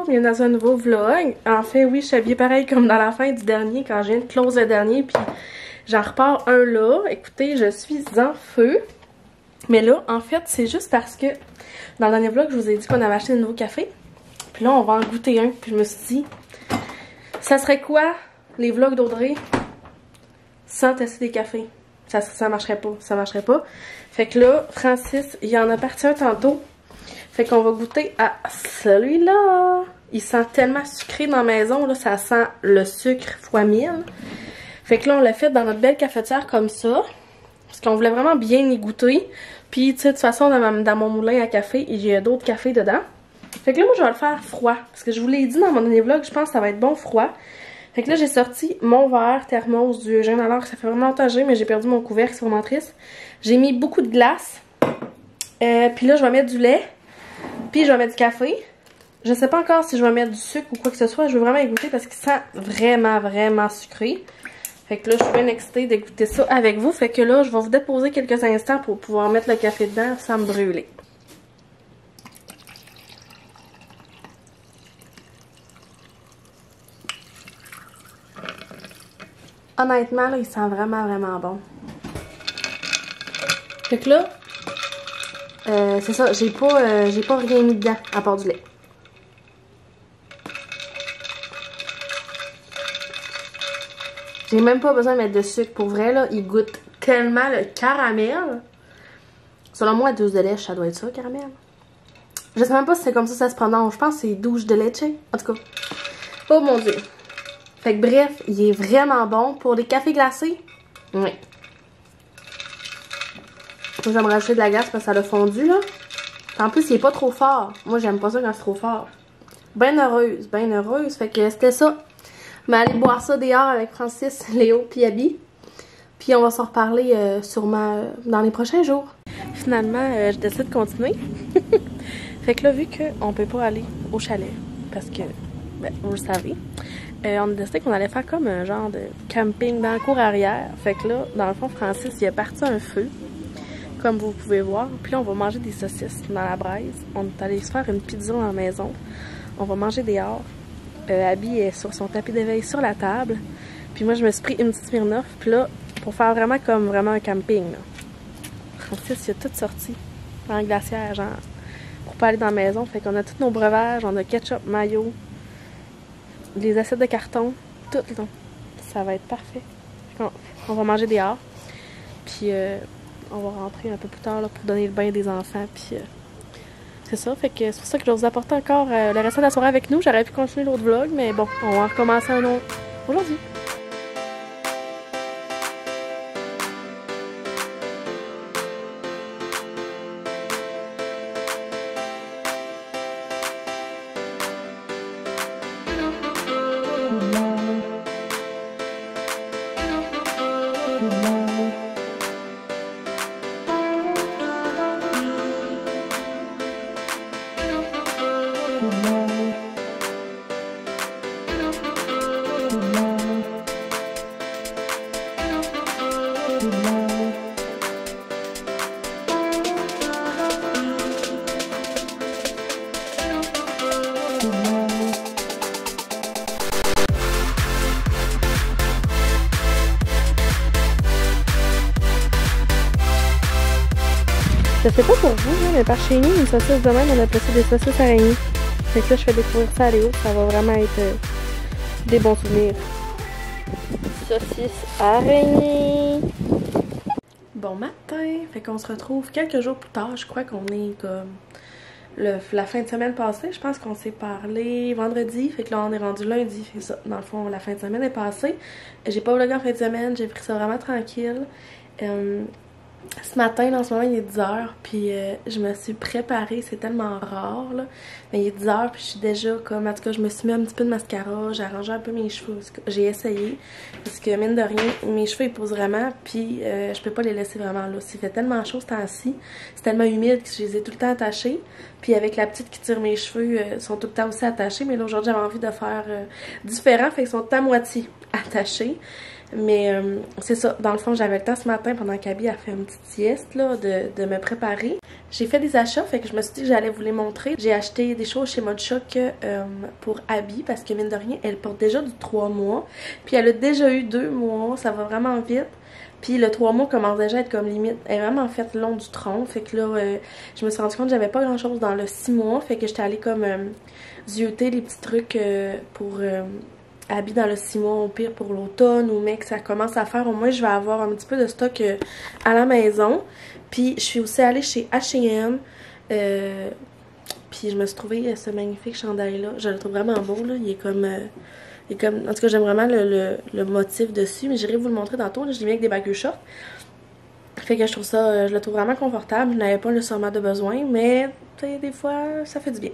bienvenue dans un nouveau vlog. En fait, oui, je suis habillée pareil comme dans la fin du dernier, quand je viens de close le dernier, puis j'en repars un là. Écoutez, je suis en feu. Mais là, en fait, c'est juste parce que dans le dernier vlog, je vous ai dit qu'on avait acheté un nouveau café. Puis là, on va en goûter un. Puis je me suis dit, ça serait quoi les vlogs d'Audrey sans tester des cafés? Ça marcherait pas, ça marcherait pas. Fait que là, Francis, il en a parti un tantôt. Fait qu'on va goûter à celui-là. Il sent tellement sucré dans la maison, là, ça sent le sucre fois 1000. Fait que là, on l'a fait dans notre belle cafetière comme ça. Parce qu'on voulait vraiment bien y goûter. Puis, tu sais, de toute façon, dans mon moulin à café, il y a d'autres cafés dedans. Fait que là, moi, je vais le faire froid. Parce que je vous l'ai dit dans mon dernier vlog, je pense que ça va être bon froid. Fait que là, j'ai sorti mon verre thermos du Eugène. Alors, ça fait vraiment longtemps que j'ai, mais j'ai perdu mon couvercle, c'est vraiment triste. J'ai mis beaucoup de glace. Puis là, je vais mettre du lait. Puis je vais mettre du café. Je sais pas encore si je vais mettre du sucre ou quoi que ce soit. Je veux vraiment y goûter parce qu'il sent vraiment, vraiment sucré. Fait que là, je suis bien excitée de goûter ça avec vous. Fait que là, je vais vous déposer quelques instants pour pouvoir mettre le café dedans sans me brûler. Honnêtement, là, il sent vraiment, vraiment bon. Fait que là, c'est ça, j'ai pas rien mis dedans à part du lait. J'ai même pas besoin de mettre de sucre. Pour vrai, là, il goûte tellement le caramel. Selon moi, douche de lait, ça doit être ça, caramel. Je sais même pas si c'est comme ça se prononce. Je pense que c'est douche de leche. En tout cas. Oh mon dieu. Fait que bref, il est vraiment bon. Pour les cafés glacés, oui. Je vais me rajouter de la glace parce que ça a fondu, là. En plus, il est pas trop fort. Moi, j'aime pas ça quand c'est trop fort. Ben heureuse, ben heureuse. Fait que c'était ça. Mais aller boire ça dehors avec Francis, Léo puis Abby. Puis on va s'en reparler sûrement dans les prochains jours. Finalement, je décide de continuer. Fait que là, vu qu'on peut pas aller au chalet, parce que, ben, vous le savez, on a décidé qu'on allait faire comme un genre de camping dans la cour arrière. Fait que là, dans le fond, Francis, il a parti un feu, comme vous pouvez voir. Puis là, on va manger des saucisses dans la braise. On est allé se faire une pizza dans la maison. On va manger dehors. Abby est sur son tapis d'éveil sur la table. Puis moi, je me suis pris une petite Smirnoff. Puis là, pour faire vraiment comme vraiment un camping. Là. Francis, il a tout sorti en glacière, genre, pour pas aller dans la maison. Fait qu'on a tous nos breuvages. On a ketchup, mayo, des assiettes de carton, tout là. Ça va être parfait. On va manger dehors. Puis on va rentrer un peu plus tard là, pour donner le bain des enfants. Puis c'est ça, fait que c'est pour ça que je vais vous apporter encore le restant de la soirée avec nous. J'aurais pu continuer l'autre vlog, mais bon, on va recommencer un autre aujourd'hui. Je sais pas pour vous, mais par chez nous, une saucisse de même, on appelle ça des saucisses araignées. Fait que là, je fais découvrir ça à Léo, ça va vraiment être des bons souvenirs. Saucisse araignée! Bon matin! Fait qu'on se retrouve quelques jours plus tard, je crois qu'on est comme la fin de semaine passée, je pense qu'on s'est parlé vendredi, fait que là on est rendu lundi, fait ça, dans le fond la fin de semaine est passée. J'ai pas vlogué en fin de semaine, j'ai pris ça vraiment tranquille. Ce matin, là, en ce moment, il est 10h, puis je me suis préparée, c'est tellement rare, là, mais il est 10h, puis je suis déjà comme, en tout cas, je me suis mis un petit peu de mascara, j'ai arrangé un peu mes cheveux, j'ai essayé, parce que, mine de rien, mes cheveux, ils posent vraiment, puis je peux pas les laisser vraiment là. Il fait tellement chaud ce temps-ci, c'est tellement humide que je les ai tout le temps attachés, puis avec la petite qui tire mes cheveux, ils sont tout le temps aussi attachés, mais là, aujourd'hui, j'avais envie de faire différent, fait qu'ils sont à moitié attachés. Mais c'est ça, dans le fond, j'avais le temps ce matin pendant qu'Abby a fait une petite sieste là, de me préparer. J'ai fait des achats, fait que je me suis dit que j'allais vous les montrer. J'ai acheté des choses chez Mode Choc pour Abby, parce que mine de rien, elle porte déjà du 3 mois. Puis elle a déjà eu 2 mois, ça va vraiment vite. Puis le 3 mois commence déjà à être comme limite. Elle est vraiment faite long du tronc. Fait que là, je me suis rendu compte que j'avais pas grand chose dans le 6 mois. Fait que j'étais allée comme zioter des petits trucs pour Abby dans le 6 mois, au pire pour l'automne ou mec, ça commence à faire. Au moins, je vais avoir un petit peu de stock à la maison. Puis je suis aussi allée chez H&M. Puis je me suis trouvé ce magnifique chandail-là. Je le trouve vraiment beau, là. Il est comme... en tout cas, j'aime vraiment le motif dessus. Mais j'irai vous le montrer tantôt. Là. Je l'ai mis avec des bagues shorts. Fait que je trouve ça... je le trouve vraiment confortable. Je n'avais pas nécessairement de besoin. Mais, tu sais, des fois, ça fait du bien.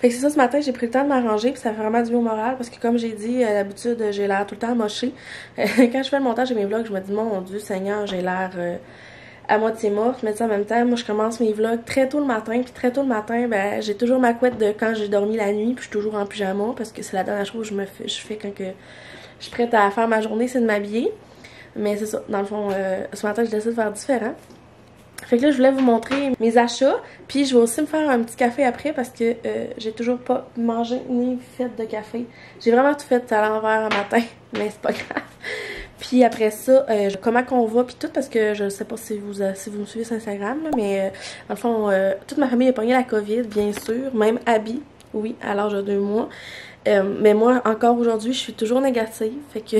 Fait que c'est ça, ce matin, j'ai pris le temps de m'arranger. Puis ça fait vraiment du bien au moral. Parce que comme j'ai dit, à l'habitude, j'ai l'air tout le temps mochée. Quand je fais le montage de mes vlogs, je me dis, mon Dieu Seigneur, j'ai l'air... à moitié morte, mais en même temps, moi je commence mes vlogs très tôt le matin, puis très tôt le matin, ben j'ai toujours ma couette de quand j'ai dormi la nuit, puis je suis toujours en pyjama, parce que c'est la dernière chose que je fais quand que je suis prête à faire ma journée, c'est de m'habiller. Mais c'est ça, dans le fond, ce matin je décide de faire différent. Fait que là, je voulais vous montrer mes achats, puis je vais aussi me faire un petit café après, parce que j'ai toujours pas mangé ni fait de café. J'ai vraiment tout fait à l'envers un matin, mais c'est pas grave. Puis après ça, comment qu'on va puis tout, parce que je sais pas si vous me suivez sur Instagram, là, mais dans le fond, toute ma famille a pogné la COVID, bien sûr, même Abby, oui, à l'âge de 2 mois. Mais moi, encore aujourd'hui, je suis toujours négative, fait que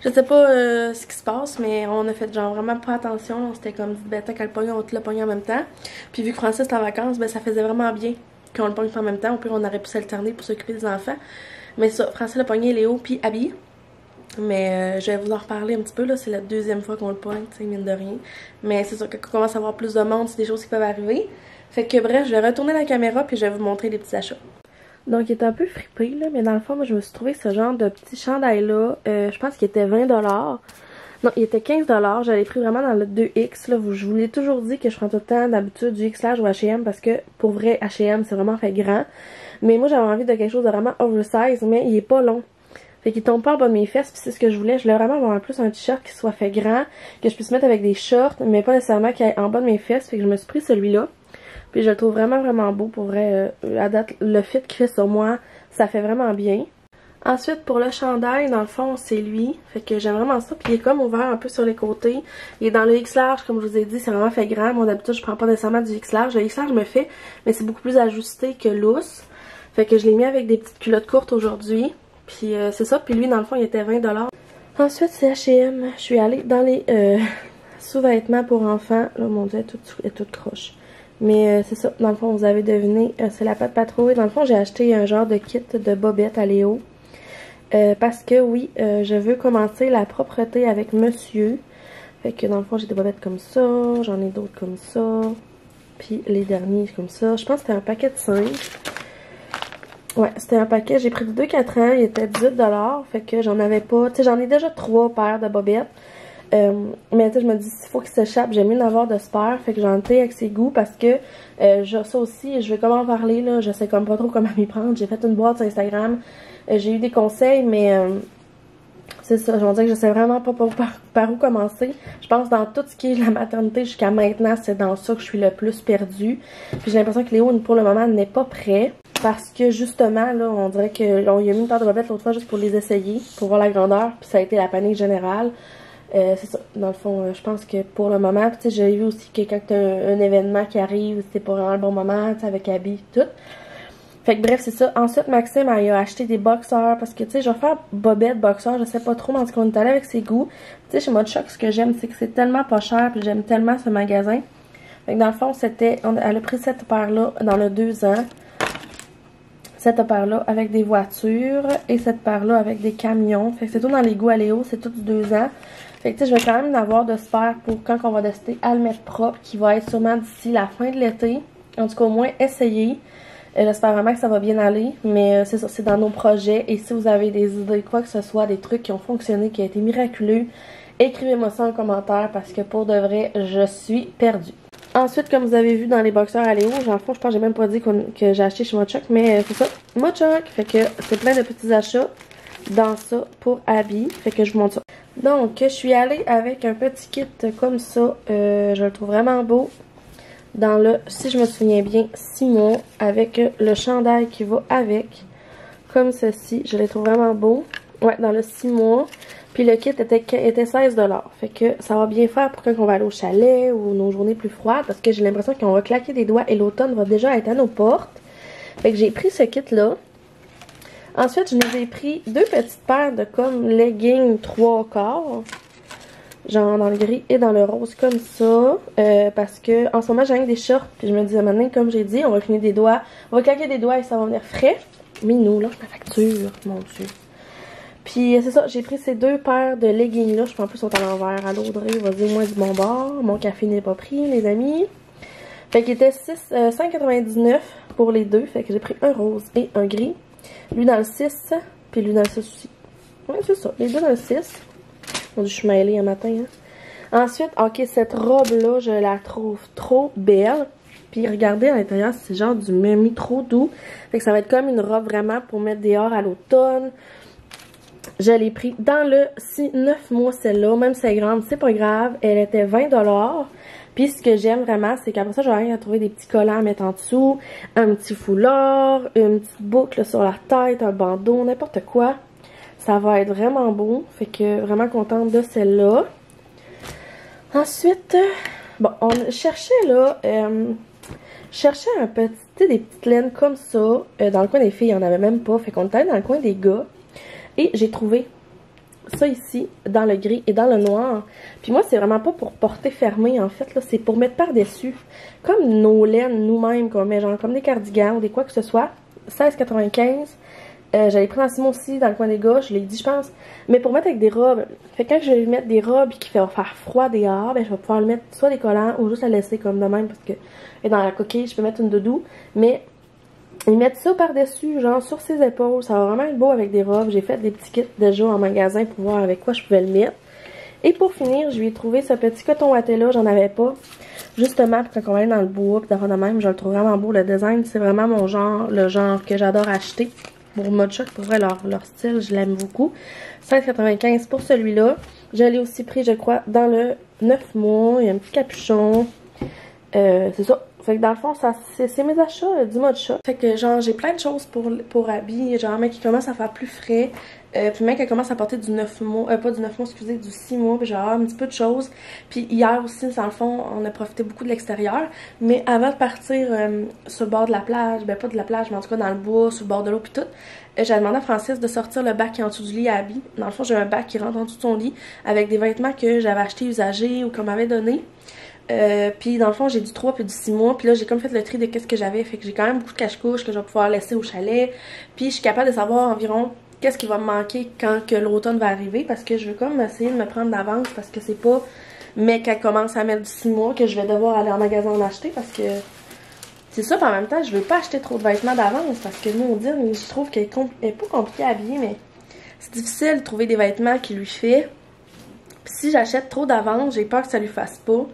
je sais pas ce qui se passe, mais on a fait genre vraiment pas attention, on s'était comme dit, ben tant qu'elle pogne, on te l'a pogné en même temps. Puis vu que Francis est en vacances, ben ça faisait vraiment bien qu'on le pogne en même temps, au pire on aurait pu s'alterner pour s'occuper des enfants. Mais ça, Francis l'a pogné, Léo, puis Abby. Mais je vais vous en reparler un petit peu, là, c'est la 2e fois qu'on le pointe, tu sais, mine de rien. Mais c'est sûr que quand on commence à avoir plus de monde, c'est des choses qui peuvent arriver. Fait que bref, je vais retourner la caméra puis je vais vous montrer les petits achats. Donc il est un peu frippé, là, mais dans le fond, moi je me suis trouvé ce genre de petit chandail-là. Je pense qu'il était 20$. Non, il était 15$. J'avais pris vraiment dans le 2X, là. Je vous l'ai toujours dit que je prends tout le temps d'habitude du X large ou H&M parce que pour vrai, H&M c'est vraiment fait grand. Mais moi j'avais envie de quelque chose de vraiment oversize, mais il est pas long. Fait qu'il tombe pas en bas de mes fesses, puis c'est ce que je voulais. Je voulais vraiment avoir plus un t-shirt qui soit fait grand, que je puisse mettre avec des shorts, mais pas nécessairement qu'il aille en bas de mes fesses. Fait que je me suis pris celui-là. Puis je le trouve vraiment vraiment beau pour vrai. À date, le fit qu'il fait sur moi, ça fait vraiment bien. Ensuite, pour le chandail, dans le fond, c'est lui. Fait que j'aime vraiment ça. Puis il est comme ouvert un peu sur les côtés. Il est dans le X large, comme je vous ai dit, c'est vraiment fait grand. Moi, d'habitude, je prends pas nécessairement du X large. Le X large me fait, mais c'est beaucoup plus ajusté que lousse. Fait que je l'ai mis avec des petites culottes courtes aujourd'hui. Puis c'est ça, puis lui dans le fond il était 20$. Ensuite c'est H&M, je suis allée dans les sous-vêtements pour enfants. Là mon dieu, elle est toute croche. Mais c'est ça, dans le fond vous avez deviné, c'est la Pat' Patrouille. Dans le fond j'ai acheté un genre de kit de bobettes à Léo. Parce que oui, je veux commencer la propreté avec monsieur. Fait que dans le fond j'ai des bobettes comme ça, j'en ai d'autres comme ça. Puis les derniers comme ça, je pense que c'était un paquet de 5. Ouais, c'était un paquet. J'ai pris de 2-4 ans. Il était 18$. Fait que j'en avais pas. Tu sais, j'en ai déjà 3 paires de bobettes. Mais tu sais, je me dis, s'il faut qu'ils s'échappent, j'aime mieux en avoir de spare. Fait que j'en ai avec ses goûts parce que j'ai ça aussi. Je vais comment en parler, là. Je sais comme pas trop comment m'y prendre. J'ai fait une boîte sur Instagram. J'ai eu des conseils, mais c'est ça. Je vais dire que je sais vraiment pas par où commencer. Je pense dans tout ce qui est la maternité jusqu'à maintenant, c'est dans ça que je suis le plus perdue. Puis j'ai l'impression que Léo, pour le moment, n'est pas prêt. Parce que justement, là, on dirait qu'il y a mis une paire de bobettes l'autre fois juste pour les essayer, pour voir la grandeur, puis ça a été la panique générale. C'est ça, dans le fond, je pense que pour le moment, tu sais, j'ai vu aussi que quand t'as un événement qui arrive, c'est pas vraiment le bon moment, tu sais, avec Abby et tout. Fait que bref, c'est ça. Ensuite, Maxime, il a acheté des boxeurs, parce que, tu sais, je vais faire bobette, boxeur, je sais pas trop, mais en tout cas, on est allé avec ses goûts. Tu sais, chez Mode Choc, ce que j'aime, c'est que c'est tellement pas cher, puis j'aime tellement ce magasin. Fait que dans le fond, c'était, elle a pris cette paire-là dans le 2 ans. Cette paire-là avec des voitures et cette paire-là avec des camions. Fait que c'est tout dans les goûts à Léo, c'est tout du 2 ans. Fait que tu sais, je vais quand même en avoir de spare pour quand on va décider à le mettre propre, qui va être sûrement d'ici la fin de l'été. En tout cas, au moins, essayer. J'espère vraiment que ça va bien aller, mais c'est ça, c'est dans nos projets. Et si vous avez des idées, quoi que ce soit, des trucs qui ont fonctionné, qui ont été miraculeux, écrivez-moi ça en commentaire parce que pour de vrai, je suis perdue. Ensuite, comme vous avez vu dans les boxeurs à Léo, en fond, je pense que j'ai même pas dit que j'ai acheté chez Mode Choc, mais c'est ça, Mode Choc. Fait que c'est plein de petits achats dans ça pour Abby. Fait que je vous montre ça. Donc, je suis allée avec un petit kit comme ça. Je le trouve vraiment beau. dans le, si je me souviens bien, 6 mois, avec le chandail qui va avec, comme ceci. Je les trouve vraiment beaux. Ouais, dans le 6 mois. Puis le kit était 16 $. Fait que ça va bien faire pour quand on va aller au chalet ou nos journées plus froides, parce que j'ai l'impression qu'on va claquer des doigts et l'automne va déjà être à nos portes. Fait que j'ai pris ce kit-là. Ensuite, je nous ai pris 2 petites paires de comme leggings 3/4. Genre dans le gris et dans le rose comme ça. Parce que en ce moment, j'ai rien que des shorts. Puis je me disais maintenant, comme j'ai dit, on va finir des doigts. On va claquer des doigts et ça va venir frais. Mais nous, là, ma facture, mon Dieu. Puis c'est ça, j'ai pris ces 2 paires de leggings là. Je pense plus sont à l'envers. À l'Audrey, vas-y, moi du bon bord. Mon café n'est pas pris, les amis. Fait qu'il était 5,99 pour les 2. Fait que j'ai pris un rose et un gris. Lui dans le 6, puis lui dans le 6 aussi. Ouais, c'est ça, les 2 dans le 6. Mon Dieu, je suis mêlée un matin. Hein. Ensuite, ok, cette robe-là, je la trouve trop belle. Puis regardez à l'intérieur, c'est genre du mamie trop doux. Fait que ça va être comme une robe vraiment pour mettre dehors à l'automne. Je l'ai pris dans le 9 mois celle-là. Même si c'est grande, c'est pas grave. Elle était 20 $. Puis ce que j'aime vraiment, c'est qu'après ça, j'aurais à trouver des petits collants à mettre en dessous, un petit foulard, une petite boucle sur la tête, un bandeau, n'importe quoi. Ça va être vraiment beau. Fait que vraiment contente de celle-là. Ensuite, bon, on cherchait là, cherchais un petit, tu sais, des petites laines comme ça. Dans le coin des filles, il n'y en avait même pas. Fait qu'on était dans le coin des gars. Et j'ai trouvé ça ici, dans le gris et dans le noir. Puis moi, c'est vraiment pas pour porter fermé, en fait, là. C'est pour mettre par-dessus. Comme nos laines, nous-mêmes, qu'on met, genre comme des cardigans ou des quoi que ce soit. 16,95. J'allais prendre en Simon aussi, dans le coin des gars, je l'ai dit, je pense. Mais pour mettre avec des robes. Fait que quand je vais mettre des robes qui vont faire froid dehors, ben je vais pouvoir le mettre soit des collants ou juste la laisser comme de même, parce que et dans la coquille, je peux mettre une doudou. Mais ils mettent ça par-dessus, genre sur ses épaules. Ça va vraiment être beau avec des robes. J'ai fait des petits kits déjà en magasin pour voir avec quoi je pouvais le mettre. Et pour finir, je lui ai trouvé ce petit coton watté là. J'en avais pas. Justement, pour quand on va aller dans le bois, puis d'avoir de même, je le trouve vraiment beau. Le design, c'est vraiment mon genre, le genre que j'adore acheter. Pour Mod Choc, pour vrai, leur style, je l'aime beaucoup. 16,95 pour celui-là. Je l'ai aussi pris, je crois, dans le 9 mois. Il y a un petit capuchon. C'est ça. Fait que dans le fond, c'est mes achats du Mod Choc. Fait que genre, j'ai plein de choses pour habits. Genre, mec qui commence à faire plus frais. Puis mec qui commence à porter du 9 mois. Pas du 9 mois, excusez, du 6 mois. Puis genre, un petit peu de choses. Puis hier aussi, dans le fond, on a profité beaucoup de l'extérieur. Mais avant de partir sur le bord de la plage, ben pas de la plage, mais en tout cas dans le bois, sur le bord de l'eau, puis tout, j'ai demandé à Francis de sortir le bac qui est en dessous du lit à habits. Dans le fond, j'ai un bac qui rentre en dessous de son lit avec des vêtements que j'avais achetés usagés ou qu'on m'avait donné. Puis dans le fond j'ai du 3 puis du 6 mois. Puis là j'ai comme fait le tri de qu'est-ce que j'avais. Fait que j'ai quand même beaucoup de cache-couches que je vais pouvoir laisser au chalet. Puis je suis capable de savoir environ qu'est-ce qui va me manquer quand que l'automne va arriver. Parce que je veux comme essayer de me prendre d'avance. Parce que c'est pas mais qu'elle commence à mettre du 6 mois que je vais devoir aller en magasin en acheter. Parce que c'est ça. Puis en même temps je veux pas acheter trop de vêtements d'avance. Parce que nous on dit, je trouve qu'elle est pas compliquée à habiller. Mais c'est difficile de trouver des vêtements qui lui fait. Puis si j'achète trop d'avance, j'ai peur que ça lui fasse pas.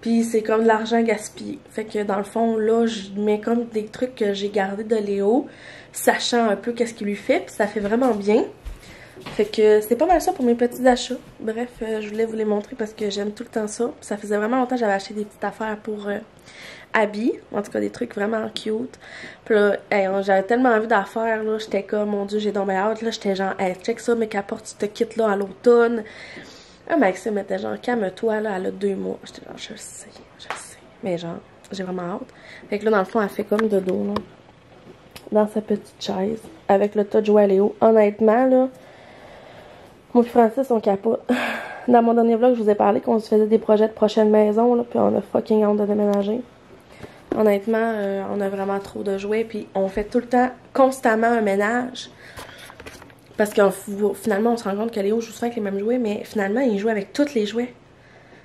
Puis c'est comme de l'argent gaspillé. Fait que dans le fond, là, je mets comme des trucs que j'ai gardés de Léo, sachant un peu qu'est-ce qu'il lui fait, puis ça fait vraiment bien. Fait que c'est pas mal ça pour mes petits achats. Bref, je voulais vous les montrer parce que j'aime tout le temps ça. Ça faisait vraiment longtemps que j'avais acheté des petites affaires pour habits. En tout cas, des trucs vraiment cute. Puis là, hey, j'avais tellement envie d'affaires, là. J'étais comme, mon Dieu, j'ai tombé hâte. Là, j'étais genre, hey, check ça, mais qu'apporte ce kit-là à l'automne. Ah, Maxime était genre, calme-toi, là, elle a 2 mois. J'étais genre, je sais. Mais genre, j'ai vraiment hâte. Fait que là, dans le fond, elle fait comme de dos, là. Dans sa petite chaise. Avec le tas de jouets à Léo. Honnêtement, là, moi et Francis, on capote. Dans mon dernier vlog, je vous ai parlé qu'on se faisait des projets de prochaine maison, là. Puis on a fucking hâte de déménager. Honnêtement, on a vraiment trop de jouets. Puis on fait tout le temps, constamment un ménage. Parce que finalement, on se rend compte que Léo joue souvent avec les mêmes jouets, mais finalement, il joue avec tous les jouets.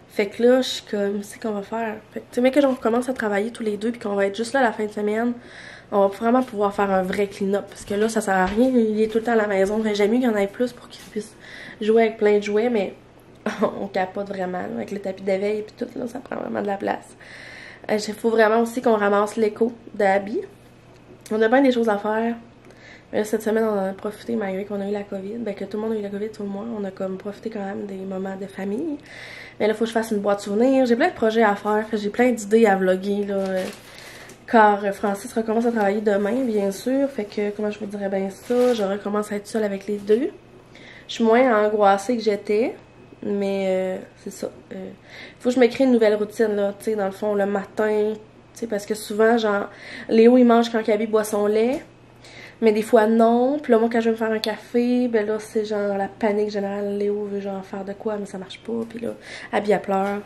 Fait que là, je suis comme, c'est qu'on va faire. Fait que, tu sais, mais que j'en recommence à travailler tous les deux, puis qu'on va être juste là la fin de semaine, on va vraiment pouvoir faire un vrai clean-up. Parce que là, ça sert à rien, il est tout le temps à la maison. J'aime mieux qu'il y en ait plus pour qu'il puisse jouer avec plein de jouets, mais on capote vraiment, là, avec le tapis d'éveil et tout, là, ça prend vraiment de la place. Il faut vraiment aussi qu'on ramasse l'écho d'habits. On a bien des choses à faire. Mais là, cette semaine, on en a profité malgré qu'on a eu la COVID. Ben, que tout le monde a eu la COVID, tout le monde. On a comme profité quand même des moments de famille. Mais là, il faut que je fasse une boîte souvenir. J'ai plein de projets à faire. J'ai plein d'idées à vlogger, là. Car Francis recommence à travailler demain, bien sûr. Fait que, comment je vous dirais bien ça, je recommence à être seule avec les deux. Je suis moins angoissée que j'étais. Mais c'est ça. Faut que je me crée une nouvelle routine, là. Tu sais, dans le fond, le matin. Tu sais, parce que souvent, genre, Léo, il mange quand Gabi boit son lait. Mais des fois non, puis là moi quand je vais me faire un café, ben là c'est genre la panique générale, Léo veut genre faire de quoi mais ça marche pas, puis là Abby elle pleure.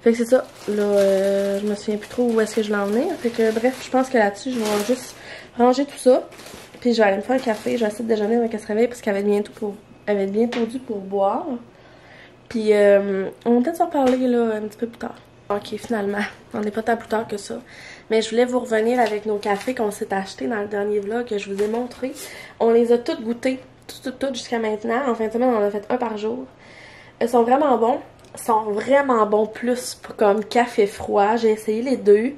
Fait que c'est ça, là je me souviens plus trop où est-ce que je l'ai emmené, fait que bref je pense que là-dessus je vais juste ranger tout ça, puis je vais aller me faire un café, je vais essayer de déjeuner avant qu'elle se réveille parce qu'elle va être bientôt due pour boire. Puis on va peut-être s'en reparler là un petit peu plus tard. Ok, finalement, on n'est pas tant plus tard que ça. Mais je voulais vous revenir avec nos cafés qu'on s'est achetés dans le dernier vlog que je vous ai montré. On les a toutes goûtés, toutes jusqu'à maintenant. En fin de semaine, on en a fait un par jour. Ils sont vraiment bons. Ils sont vraiment bons plus comme café froid. J'ai essayé les deux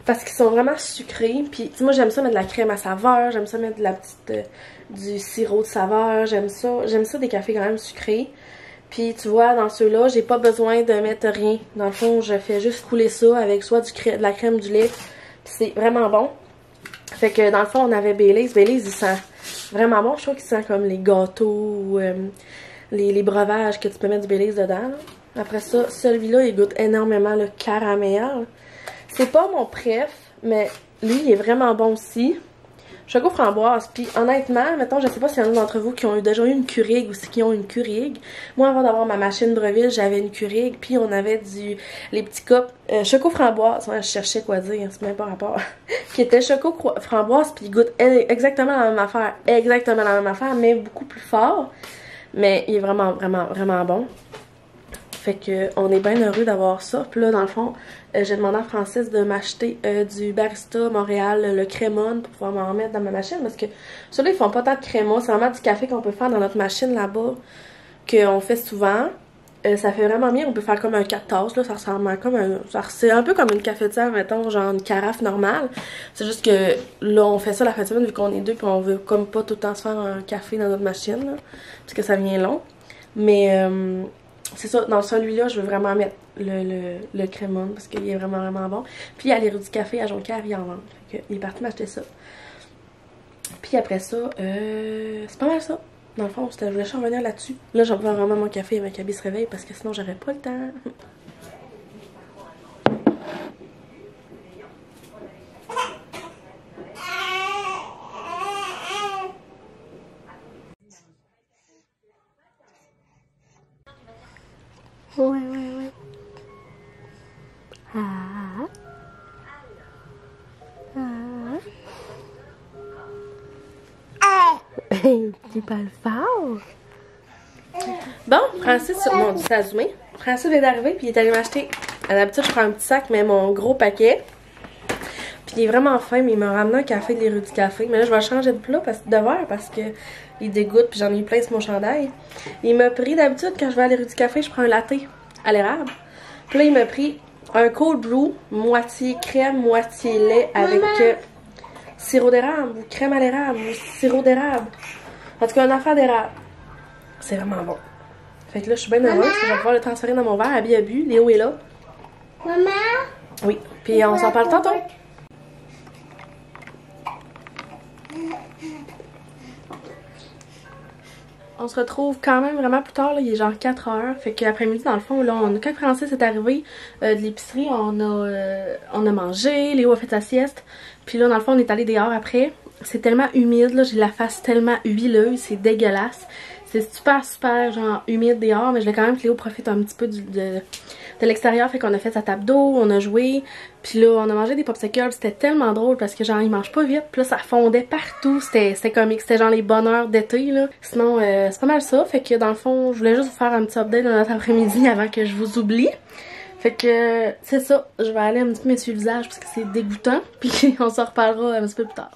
parce qu'ils sont vraiment sucrés. Puis moi, j'aime ça mettre de la crème à saveur. J'aime ça mettre de la petite du sirop de saveur. J'aime ça des cafés quand même sucrés. Puis tu vois, dans ceux-là, j'ai pas besoin de mettre rien. Dans le fond, je fais juste couler ça avec soit de la crème, du lait. Puis c'est vraiment bon. Fait que dans le fond, on avait Baileys. Baileys, il sent vraiment bon. Je trouve qu'il sent comme les gâteaux ou les breuvages que tu peux mettre du Baileys dedans. Là. Après ça, celui-là, il goûte énormément le caramel. C'est pas mon préf, mais lui, il est vraiment bon aussi. Choco framboise. Puis honnêtement, mettons, je sais pas s'il y en a d'entre vous qui ont déjà eu une Keurig ou qui ont une Keurig. Moi, avant d'avoir ma machine Breville, j'avais une Keurig. Puis on avait les petits cups choco framboise. Ouais, je cherchais quoi dire, c'est même pas rapport. Qui était choco framboise, puis il goûte exactement la même affaire. Exactement la même affaire, mais beaucoup plus fort. Mais il est vraiment, vraiment, vraiment bon. Fait que on est bien heureux d'avoir ça. Puis là, dans le fond, j'ai demandé à Francis de m'acheter du Barista Montréal, le crémone, pour pouvoir m'en mettre dans ma machine. Parce que ceux-là, ils font pas tant de créma. C'est vraiment du café qu'on peut faire dans notre machine là-bas, qu'on fait souvent. Ça fait vraiment bien. On peut faire comme un 4 tasses. Là, ça ressemble à comme un... C'est un peu comme une cafetière, mettons, genre une carafe normale. C'est juste que là, on fait ça la fin de semaine vu qu'on est deux. Puis on veut comme pas tout le temps se faire un café dans notre machine. Là, parce que ça vient long. Mais... c'est ça, dans celui-là, je veux vraiment mettre le crémone parce qu'il est vraiment, vraiment bon. Puis à l'Héros du Café à Jonquière, il en vend. Fait que, il est parti m'acheter ça. Puis après ça, c'est pas mal ça. Dans le fond, je voulais juste revenir là-dessus. Là, j'en prends vraiment mon café avant qu'Abby se réveille parce que sinon, j'aurais pas le temps. Ouais. Tu parles fort. Bon, Francis, mon Dieu, c'est zoomé. Francis vient d'arriver puis il est allé m'acheter. À l'habitude, je prends un petit sac, mais mon gros paquet. Puis il est vraiment fin, mais il m'a ramené un café de l'Héros du Café. Mais là, je vais changer de verre parce que il dégoûte, puis j'en ai eu plein sur mon chandail. Il m'a pris, d'habitude, quand je vais à l'Héros du Café, je prends un latte à l'érable. Puis là, il m'a pris un cold brew, moitié crème, moitié lait, avec sirop d'érable, ou crème à l'érable, ou sirop d'érable. En tout cas, une affaire d'érable. C'est vraiment bon. Fait que là, je suis bien heureuse. Je vais pouvoir le transférer dans mon verre. Abby a bu. Léo est là. Maman? Oui. Puis on s'en parle tantôt. On se retrouve quand même vraiment plus tard, là. Il est genre 4 heures. Fait qu'après-midi, dans le fond, là, quand Francis est arrivé de l'épicerie, on a mangé, Léo a fait sa sieste. Puis là, dans le fond, on est allé dehors après. C'est tellement humide, là, j'ai la face tellement huileuse, c'est dégueulasse. C'est super, super, genre, humide dehors, mais je voulais quand même que Léo profite un petit peu de l'extérieur. Fait qu'on a fait sa table d'eau, on a joué. Puis là, on a mangé des popsicles. C'était tellement drôle parce que genre, ils mangent pas vite. Puis là, ça fondait partout. C'était comique. C'était genre les bonheurs d'été, là. Sinon, c'est pas mal ça. Fait que dans le fond, je voulais juste vous faire un petit update de notre après-midi avant que je vous oublie. Fait que, c'est ça. Je vais aller un petit peu m'essuyer le visage parce que c'est dégoûtant. Puis on s'en reparlera un petit peu plus tard.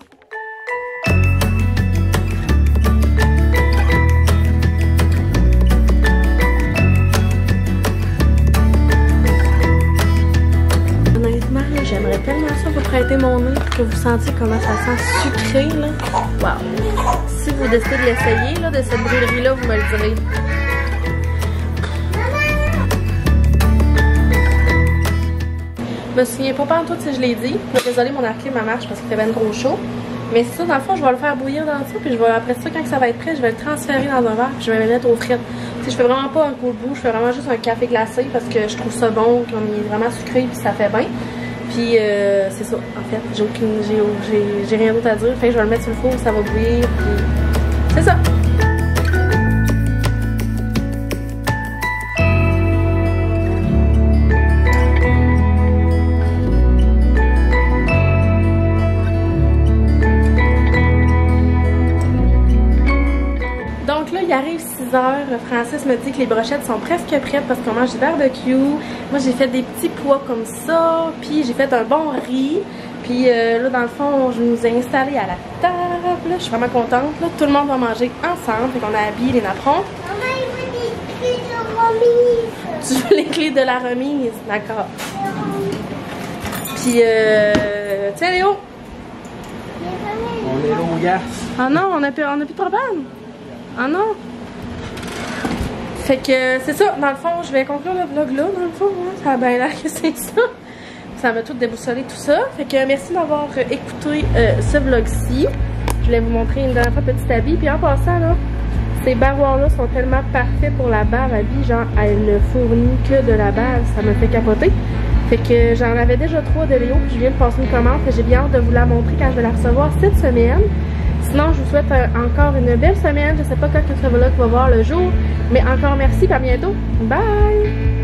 J'aimerais tellement ça, vous prêtez mon nez pour que vous sentiez comment ça sent sucré, là. Wow! Si vous décidez de l'essayer, là, de cette brûlerie-là, vous me le direz. Je me souviens pas en tout si je l'ai dit. Désolée, mon arclé ma marche parce qu'il fait bien trop chaud. Mais c'est ça, dans le fond, je vais le faire bouillir dans ça. Puis je vais, après ça, quand ça va être prêt, je vais le transférer dans un verre. Puis je vais le mettre aux frites. Je fais vraiment pas un cold brew, je fais vraiment juste un café glacé parce que je trouve ça bon, comme il est vraiment sucré puis ça fait bien. Puis c'est ça, en fait, j'ai rien d'autre à dire. Fait que je vais le mettre sur le four, ça va bouillir. Puis c'est ça. Il arrive 6 h, Francis me dit que les brochettes sont presque prêtes parce qu'on mange du barbecue. Moi j'ai fait des petits pois comme ça, puis j'ai fait un bon riz. Puis là dans le fond je nous ai installés à la table, je suis vraiment contente. Là, tout le monde va manger ensemble, fait qu'on a habillé les napperons. Maman, il veut des clés de remise. Tu veux les clés de la remise? D'accord. Puis tiens Léo! On est longues. Ah non, on a plus de propane! Ah non! Fait que c'est ça, dans le fond, je vais conclure le vlog là, dans le fond, hein. Ça a bien l'air que c'est ça. Ça m'a tout déboussolé tout ça. Fait que merci d'avoir écouté ce vlog-ci. Je voulais vous montrer une dernière fois petit habit. Puis en passant là, ces baroirs-là sont tellement parfaits pour la bave à vie. Genre, elle ne fournit que de la bave, ça me fait capoter. Fait que j'en avais déjà 3 de Léo, puis je viens de passer une commande. J'ai bien hâte de vous la montrer quand je vais la recevoir cette semaine. Sinon, je vous souhaite encore une belle semaine. Je sais pas quand que ce vlog va voir le jour. Mais encore merci, à bientôt. Bye!